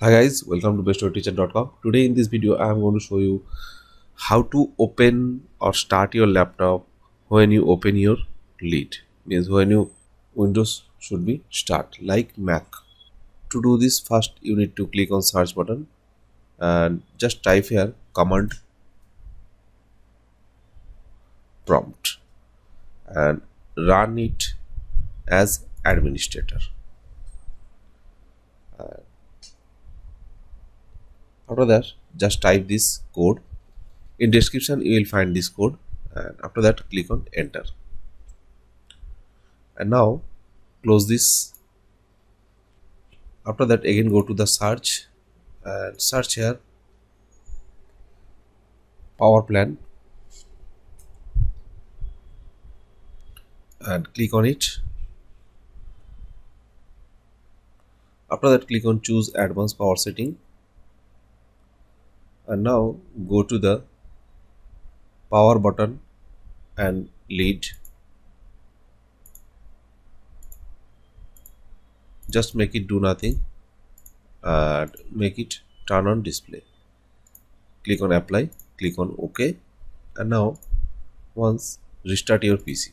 Hi guys, welcome to beststoryteacher.com. Today in this video I am going to show you how to open or start your laptop when you open your lid. Means when you Windows should be start like Mac. To do this, first you need to click on search button and just type here command prompt and run it as administrator. After that, just type this code. In description you will find this code, and after that click on enter. And now close this. After that again go to the search and search here power plan and click on it. After that click on choose advanced power setting, and now go to the power button and lead. Just make it do nothing and make it turn on display. Click on apply, click on OK, and now once restart your PC.